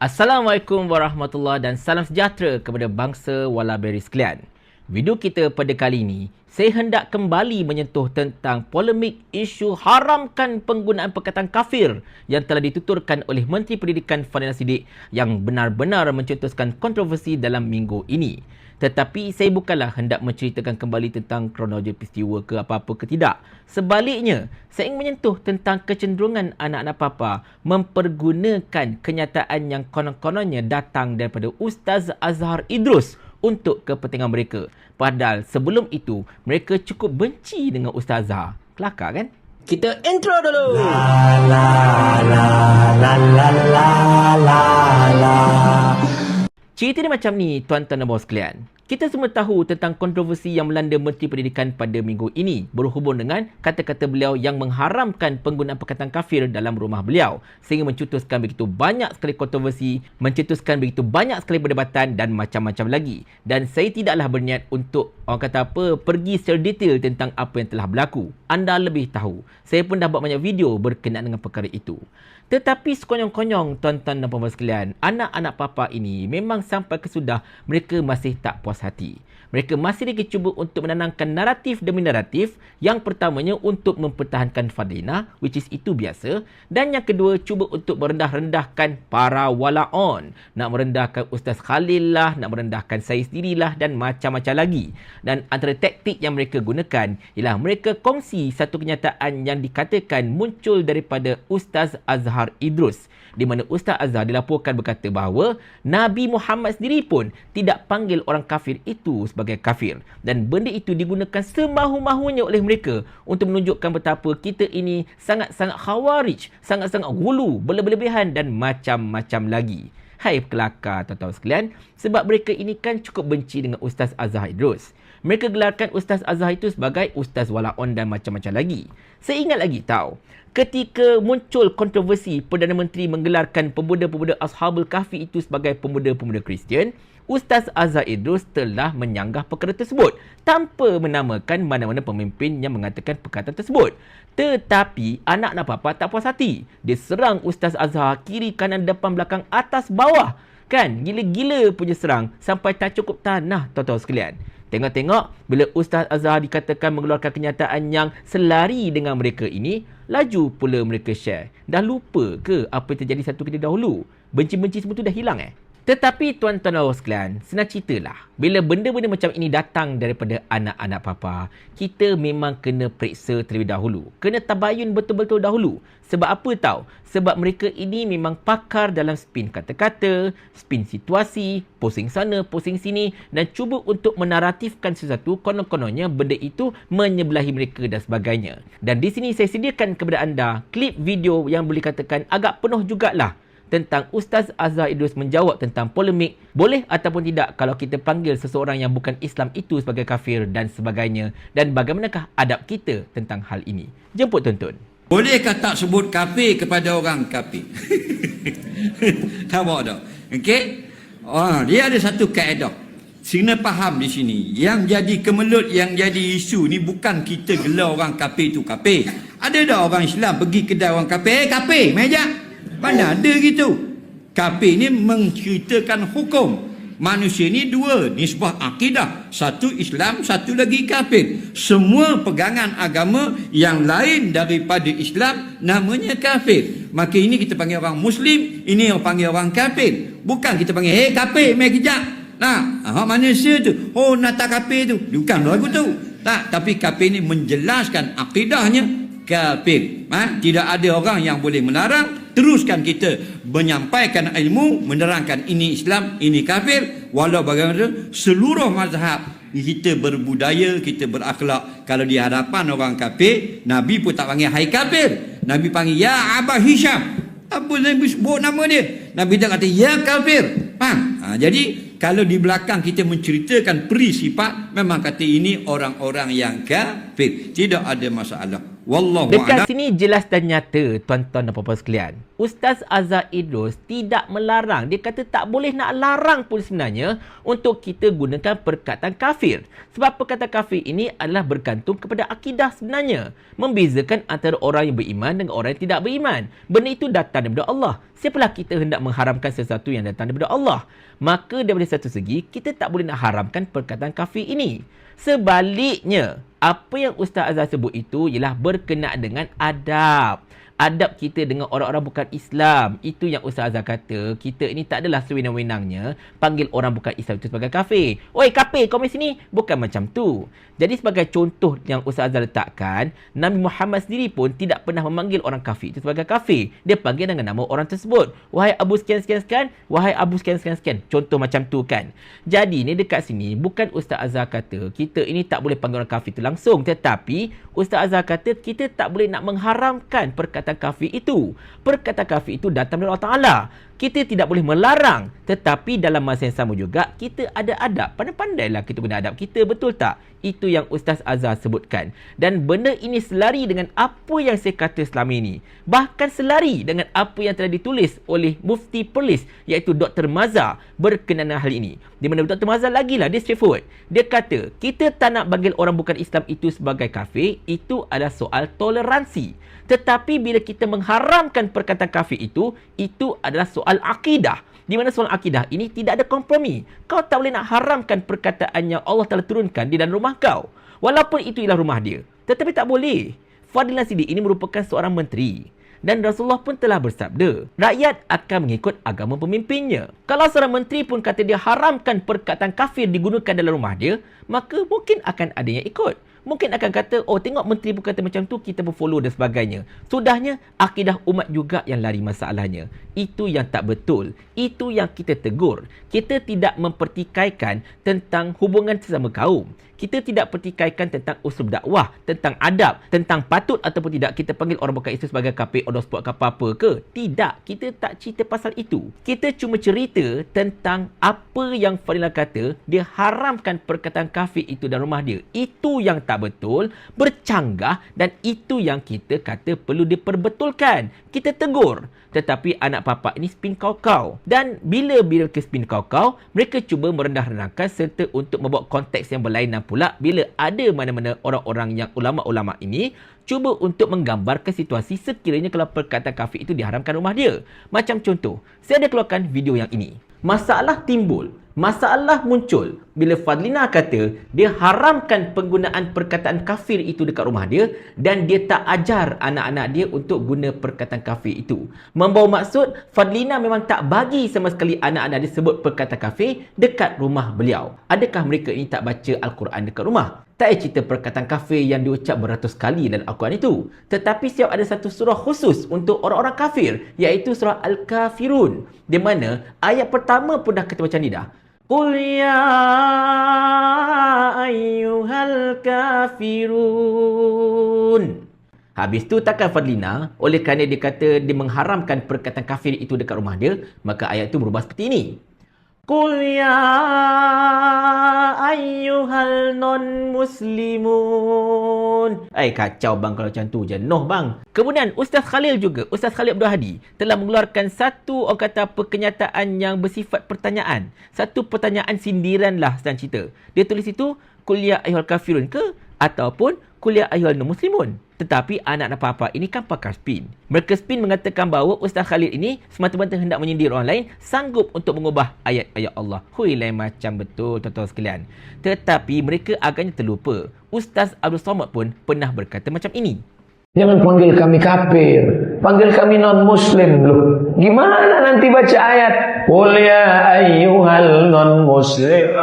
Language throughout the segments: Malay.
Assalamualaikum warahmatullahi dan salam sejahtera kepada bangsa Walaberi sekalian. Video kita pada kali ini, saya hendak kembali menyentuh tentang polemik isu haramkan penggunaan perkataan kafir yang telah dituturkan oleh Menteri Pendidikan Fadhil Siddiq yang benar-benar mencetuskan kontroversi dalam minggu ini. Tetapi saya bukanlah hendak menceritakan kembali tentang kronologi peristiwa ke apa-apa ke tidak. Sebaliknya, saya ingin menyentuh tentang kecenderungan anak-anak papa mempergunakan kenyataan yang konon-kononnya datang daripada Ustaz Azhar Idrus untuk kepentingan mereka. Padahal sebelum itu, mereka cukup benci dengan Ustaz Azhar. Kelakar kan? Kita intro dulu. La la la la la la la la. Cerita dia macam ni, tuan-tuan dan bawah sekalian. Kita semua tahu tentang kontroversi yang melanda Menteri Pendidikan pada minggu ini berhubung dengan kata-kata beliau yang mengharamkan penggunaan perkataan kafir dalam rumah beliau sehingga mencetuskan begitu banyak sekali kontroversi, mencetuskan begitu banyak sekali perdebatan dan macam-macam lagi. Dan saya tidaklah berniat untuk pergi secara detail tentang apa yang telah berlaku. Anda lebih tahu. Saya pun dah buat banyak video berkenaan dengan perkara itu. Tetapi sekonyong-konyong tuan-tuan dan puan-puan sekalian, anak-anak papa ini memang sampai kesudah mereka masih tak puas hati. Mereka masih lagi cuba untuk menanamkan naratif demi naratif. Yang pertamanya untuk mempertahankan Fadlina, which is itu biasa. Dan yang kedua, cuba untuk merendah-rendahkan para wala'on. Nak merendahkan Ustaz Khalil lah, nak merendahkan saya sendirilah dan macam-macam lagi. Dan antara taktik yang mereka gunakan ialah mereka kongsi satu kenyataan yang dikatakan muncul daripada Ustaz Azhar Idrus. Di mana Ustaz Azhar dilaporkan berkata bahawa Nabi Muhammad sendiri pun tidak panggil orang kafir itu sebagai kafir. Dan benda itu digunakan semahu-mahunya oleh mereka untuk menunjukkan betapa kita ini sangat-sangat khawarij, sangat-sangat gulu, berlebihan dan macam-macam lagi. Hai kelakar tuan-tuan sekalian, sebab mereka ini kan cukup benci dengan Ustaz Azhar Idrus. Mereka gelarkan Ustaz Azhar itu sebagai Ustaz Wala'on dan macam-macam lagi. Saya ingat lagi tahu, ketika muncul kontroversi Perdana Menteri menggelarkan pemuda-pemuda Ashabul Kahfi itu sebagai pemuda-pemuda Kristian, Ustaz Azhar Idrus telah menyanggah perkara tersebut tanpa menamakan mana-mana pemimpin yang mengatakan perkataan tersebut. Tetapi anak-anak papa tak puas hati. Dia serang Ustaz Azhar kiri, kanan, depan, belakang, atas, bawah. Kan? Gila-gila punya serang sampai tak cukup tanah tuan-tuan sekalian. Tengok-tengok, bila Ustaz Azhar dikatakan mengeluarkan kenyataan yang selari dengan mereka ini, laju pula mereka share. Dah lupa ke apa yang terjadi satu ketika dahulu? Benci-benci semua tu dah hilang Tetapi tuan-tuan dan sekalian, senang ceritalah. Bila benda-benda macam ini datang daripada anak-anak papa, kita memang kena periksa terlebih dahulu. Kena tabayun betul-betul dahulu. Sebab apa tahu? Sebab mereka ini memang pakar dalam spin kata-kata, spin situasi, posing sana, posing sini dan cuba untuk menaratifkan sesuatu konon-kononnya benda itu menyebelahi mereka dan sebagainya. Dan di sini saya sediakan kepada anda klip video yang boleh katakan agak penuh jugalah tentang Ustaz Azhar Idrus menjawab tentang polemik boleh ataupun tidak kalau kita panggil seseorang yang bukan Islam itu sebagai kafir dan sebagainya, dan bagaimanakah adab kita tentang hal ini. Jemput tonton. Bolehkah tak sebut kafir kepada orang kafir? Nampak tak? Okey? Dia ada satu kaedah. Sina faham di sini. Yang jadi kemelut, yang jadi isu ni bukan kita gelar orang kafir tu kafir. Ada dah orang Islam pergi kedai orang kafir, kafir, meja. Mana ada gitu. Kafir ni menceritakan hukum. Manusia ni dua, nisbah akidah. Satu Islam, satu lagi kafir. Semua pegangan agama yang lain daripada Islam namanya kafir. Maka ini kita panggil orang Muslim, ini yang panggil orang kafir. Bukan kita panggil, hey kafir, mai kejap. Nah, manusia tu, oh nak tak kafir tu. Bukan lagu tu. Tak, tapi kafir ni menjelaskan akidahnya kafir. Tidak ada orang yang boleh melarang. Teruskan kita menyampaikan ilmu, menerangkan ini Islam, ini kafir. Walau bagaimana, seluruh mazhab kita berbudaya, kita berakhlak. Kalau di hadapan orang kafir, Nabi pun tak panggil hai kafir. Nabi panggil ya Abah Hisham. Apa Nabi sebut nama dia? Nabi tak kata ya kafir. Faham? Jadi kalau di belakang kita menceritakan peri sifat, memang kata ini orang-orang yang kafir. Tidak ada masalah. Wallahu Dekat a'lam. sini jelas dan nyata, tuan-tuan dan puan-puan sekalian. Ustaz Azhar Idrus tidak melarang. Dia kata tak boleh nak larang pun sebenarnya untuk kita gunakan perkataan kafir. Sebab perkataan kafir ini adalah bergantung kepada akidah sebenarnya. Membezakan antara orang yang beriman dengan orang yang tidak beriman. Benda itu datang daripada Allah. Siapalah kita hendak mengharamkan sesuatu yang datang daripada Allah? Maka daripada satu segi, kita tak boleh nak haramkan perkataan kafir ini. Sebaliknya, apa yang Ustaz Azhar sebut itu ialah berkenaan dengan adab. Adab kita dengan orang-orang bukan Islam. Itu yang Ustaz Azhar kata, kita ini tak adalah sewenang-wenangnya panggil orang bukan Islam itu sebagai kafir. Oi kafir, kau main sini. Bukan macam tu. Jadi sebagai contoh yang Ustaz Azhar letakkan, Nabi Muhammad sendiri pun tidak pernah memanggil orang kafir itu sebagai kafir. Dia panggil dengan nama orang tersebut. Wahai Abu sekian-sekian-sekian, wahai Abu sekian-sekian-sekian. Contoh macam tu kan. Jadi ni dekat sini, bukan Ustaz Azhar kata kita ini tak boleh panggil orang kafir itu langsung. Tetapi Ustaz Azhar kata kita tak boleh nak mengharamkan perkataan kafir itu. Perkataan kafir itu datang dari Allah Ta'ala. Kita tidak boleh melarang. Tetapi dalam masa yang sama juga, kita ada adab. Pandai-pandailah kita guna adab kita. Betul tak? Itu yang Ustaz Azhar sebutkan. Dan benda ini selari dengan apa yang saya kata selama ini. Bahkan selari dengan apa yang telah ditulis oleh Mufti Perlis, iaitu Dr. Mazhar berkenaan hal ini. Di mana Dr. Mazhar lagilah, dia straightforward. Dia kata, kita tak nak panggil orang bukan Islam itu sebagai kafir. Itu adalah soal toleransi. Tetapi bila kita mengharamkan perkataan kafir itu adalah soal akidah. Di mana soal akidah ini tidak ada kompromi. Kau tak boleh nak haramkan perkataan yang Allah telah turunkan di dalam rumah kau. Walaupun itu ialah rumah dia. Tetapi tak boleh. Fadhil Siddiq ini merupakan seorang menteri. Dan Rasulullah pun telah bersabda, rakyat akan mengikut agama pemimpinnya. Kalau seorang menteri pun kata dia haramkan perkataan kafir digunakan dalam rumah dia, maka mungkin akan ada yang ikut. Mungkin akan kata, oh tengok menteri pun kata macam tu, kita pun follow dan sebagainya. Sudahnya, akidah umat juga yang lari masalahnya. Itu yang tak betul. Itu yang kita tegur. Kita tidak mempertikaikan tentang hubungan sesama kaum. Kita tidak pertikaikan tentang usul dakwah, tentang adab, tentang patut ataupun tidak kita panggil orang bukan Islam sebagai kafir on the spot ke apa-apa ke. Tidak, kita tak cerita pasal itu. Kita cuma cerita tentang apa yang Fadilah kata, dia haramkan perkataan kafir itu dalam rumah dia. Itu yang tak betul, bercanggah, dan itu yang kita kata perlu diperbetulkan. Kita tegur. Tetapi anak papa ini spin kau-kau. Dan bila ke spin kau-kau, mereka cuba merendah-rendahkan serta untuk membawa konteks yang berlainan pula bila ada mana-mana orang-orang yang ulama-ulama ini cuba untuk menggambarkan situasi sekiranya kalau perkataan kafir itu diharamkan rumah dia. Macam contoh, saya ada keluarkan video yang ini. Masalah timbul. Masalah muncul bila Fadlina kata dia haramkan penggunaan perkataan kafir itu dekat rumah dia dan dia tak ajar anak-anak dia untuk guna perkataan kafir itu. Membawa maksud Fadlina memang tak bagi sama sekali anak-anak dia sebut perkataan kafir dekat rumah beliau. Adakah mereka ini tak baca Al-Quran dekat rumah? Tak cerita perkataan kafir yang diucap beratus kali dalam Al-Quran itu. Tetapi siap ada satu surah khusus untuk orang-orang kafir, iaitu surah Al-Kafirun. Di mana ayat pertama pun dah kata macam ni dah. Qul ya ayyuhal kafirun. Habis tu takkan Fadlina, oleh kerana dia kata dia mengharamkan perkataan kafir itu dekat rumah dia, maka ayat tu berubah seperti ini. Qul ya ayyuhal non-muslimun. Kacau bang kalau macam tu. Jenuh bang. Kemudian Ustaz Khalil juga, Ustaz Khalil Abdul Hadi telah mengeluarkan satu orang kata apa kenyataan yang bersifat pertanyaan. Satu pertanyaan sindiran lah sedang cerita. Dia tulis itu, Qul ya ayyuhal kafirun ke? Ataupun Qul ya ayyuhal non-muslimun. Tetapi anak-anak papa ini kan pakar spin. Mereka spin mengatakan bahawa Ustaz Khalid ini semata-mata hendak menyindir orang lain, sanggup untuk mengubah ayat-ayat Allah. Hui, lain macam betul tuan-tuan sekalian. Tetapi mereka agaknya terlupa. Ustaz Abdul Somad pun pernah berkata macam ini. Jangan panggil kami kafir, panggil kami non-muslim loh. Gimana nanti baca ayat Qul ya ayyuhal non-muslim.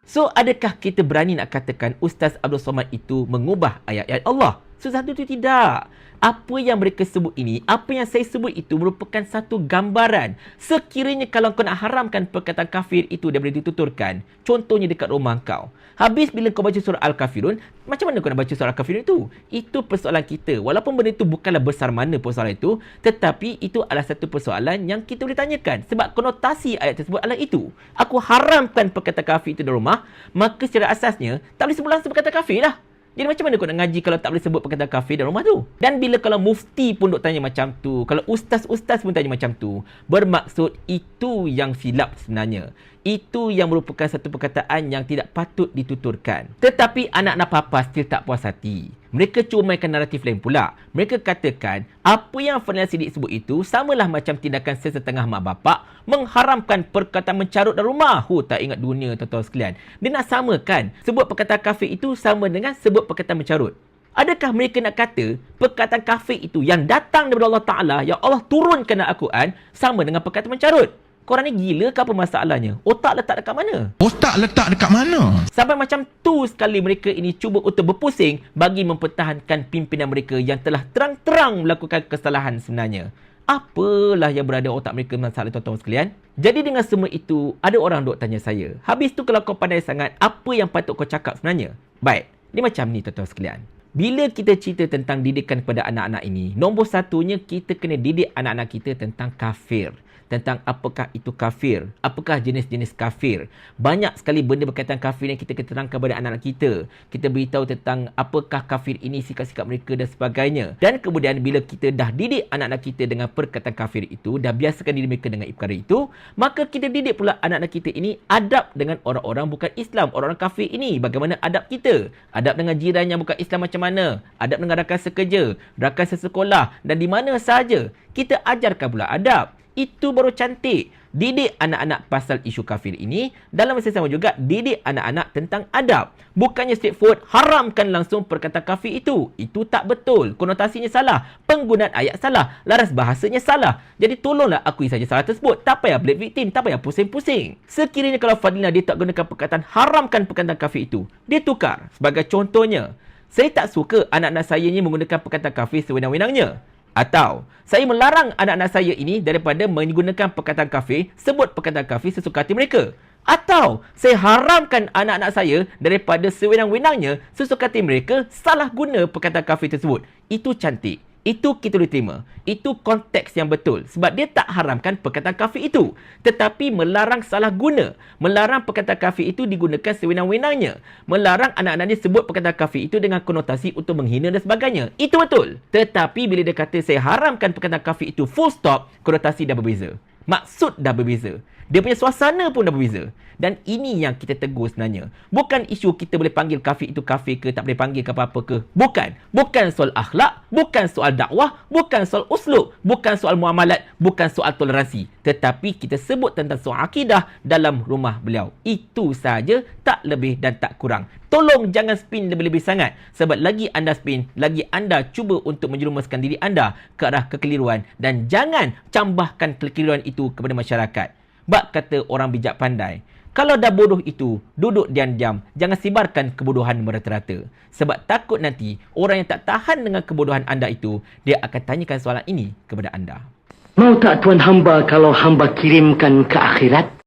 So, adakah kita berani nak katakan Ustaz Abdul Somad itu mengubah ayat-ayat Allah? Satu itu tidak. Apa yang mereka sebut ini, apa yang saya sebut itu merupakan satu gambaran. Sekiranya kalau kau nak haramkan perkataan kafir itu daripada dituturkan, contohnya dekat rumah kau. Habis bila kau baca surah Al-Kafirun, macam mana kau nak baca surah Al-Kafirun itu? Itu persoalan kita. Walaupun benda itu bukanlah besar mana persoalan itu, tetapi itu adalah satu persoalan yang kita boleh tanyakan. Sebab konotasi ayat tersebut adalah itu. Aku haramkan perkataan kafir itu di rumah, maka secara asasnya tak boleh sebut langsung perkataan kafir lah. Jadi macam mana kau nak ngaji kalau tak boleh sebut perkataan kafir dalam rumah tu? Dan bila kalau mufti pun duk tanya macam tu, kalau ustaz-ustaz pun tanya macam tu, bermaksud itu yang silap sebenarnya. Itu yang merupakan satu perkataan yang tidak patut dituturkan. Tetapi anak-anak papa still tak puas hati. Mereka cuba mainkan naratif lain pula. Mereka katakan apa yang Fadlina Siddiq sebut itu samalah macam tindakan sesetengah mak bapak mengharamkan perkataan mencarut dalam rumah. Tak ingat dunia tuan-tuan sekalian. Dia nak samakan sebut perkataan kafir itu sama dengan sebut perkataan mencarut. Adakah mereka nak kata perkataan kafir itu yang datang daripada Allah Ta'ala, yang Allah turunkan dalam Al-Quran, sama dengan perkataan mencarut? Korang ni gila ke apa masalahnya? Otak letak dekat mana? Otak letak dekat mana? Sampai macam tu sekali mereka ini cuba untuk berpusing bagi mempertahankan pimpinan mereka yang telah terang-terang melakukan kesalahan sebenarnya. Apalah yang berada otak mereka masalah tuan-tuan sekalian? Jadi dengan semua itu, ada orang duk tanya saya, habis tu kalau kau pandai sangat, apa yang patut kau cakap sebenarnya? Baik, dia macam ni tuan-tuan sekalian. Bila kita cerita tentang didikan kepada anak-anak ini, nombor satunya kita kena didik anak-anak kita tentang kafir. Tentang apakah itu kafir, apakah jenis-jenis kafir. Banyak sekali benda berkaitan kafir yang kita terangkan kepada anak-anak kita. Kita beritahu tentang apakah kafir ini, sikap-sikap mereka dan sebagainya. Dan kemudian bila kita dah didik anak-anak kita dengan perkataan kafir itu, dah biasakan diri mereka dengan perkara itu, maka kita didik pula anak-anak kita ini adab dengan orang-orang bukan Islam, orang-orang kafir ini. Bagaimana adab kita? Adab dengan jiran yang bukan Islam macam mana? Adab dengan rakan sekerja, rakan sesekolah dan di mana sahaja. Kita ajarkan pula adab. Itu baru cantik. Didik anak-anak pasal isu kafir ini. Dalam masa sama juga, didik anak-anak tentang adab. Bukannya straightforward, haramkan langsung perkataan kafir itu. Itu tak betul. Konotasinya salah. Penggunaan ayat salah. Laras bahasanya salah. Jadi tolonglah akui saja salah tersebut. Tak payah blame victim. Tak payah pusing-pusing. Sekiranya kalau Fadlina dia tak gunakan perkataan haramkan perkataan kafir itu, dia tukar. Sebagai contohnya, saya tak suka anak-anak saya ini menggunakan perkataan kafir sewenang-wenangnya. Atau, saya melarang anak-anak saya ini daripada menggunakan perkataan kafir, sebut perkataan kafir sesuka hati mereka. Atau, saya haramkan anak-anak saya daripada sewenang-wenangnya, sesuka hati mereka, salah guna perkataan kafir tersebut. Itu cantik. Itu kita boleh terima. Itu konteks yang betul. Sebab dia tak haramkan perkataan kafir itu. Tetapi melarang salah guna. Melarang perkataan kafir itu digunakan sewenang-wenangnya. Melarang anak-anak dia sebut perkataan kafir itu dengan konotasi untuk menghina dan sebagainya. Itu betul. Tetapi bila dia kata saya haramkan perkataan kafir itu full stop, konotasi dah berbeza. Maksud dah berbeza. Dia punya suasana pun dah berbeza. Dan ini yang kita tegur sebenarnya. Bukan isu kita boleh panggil kafir itu kafir ke, tak boleh panggil ke apa-apa ke. Bukan. Bukan soal akhlak, bukan soal dakwah, bukan soal uslub, bukan soal muamalat, bukan soal toleransi. Tetapi kita sebut tentang soal akidah dalam rumah beliau. Itu sahaja, tak lebih dan tak kurang. Tolong jangan spin lebih-lebih sangat. Sebab lagi anda spin, lagi anda cuba untuk menjerumuskan diri anda ke arah kekeliruan. Dan jangan cambahkan kekeliruan itu kepada masyarakat. Bak kata orang bijak pandai, kalau dah bodoh itu, duduk diam-diam. Jangan sibarkan kebodohan merata-rata. Sebab takut nanti, orang yang tak tahan dengan kebodohan anda itu, dia akan tanyakan soalan ini kepada anda. Mau tak tuan hamba kalau hamba kirimkan ke akhirat?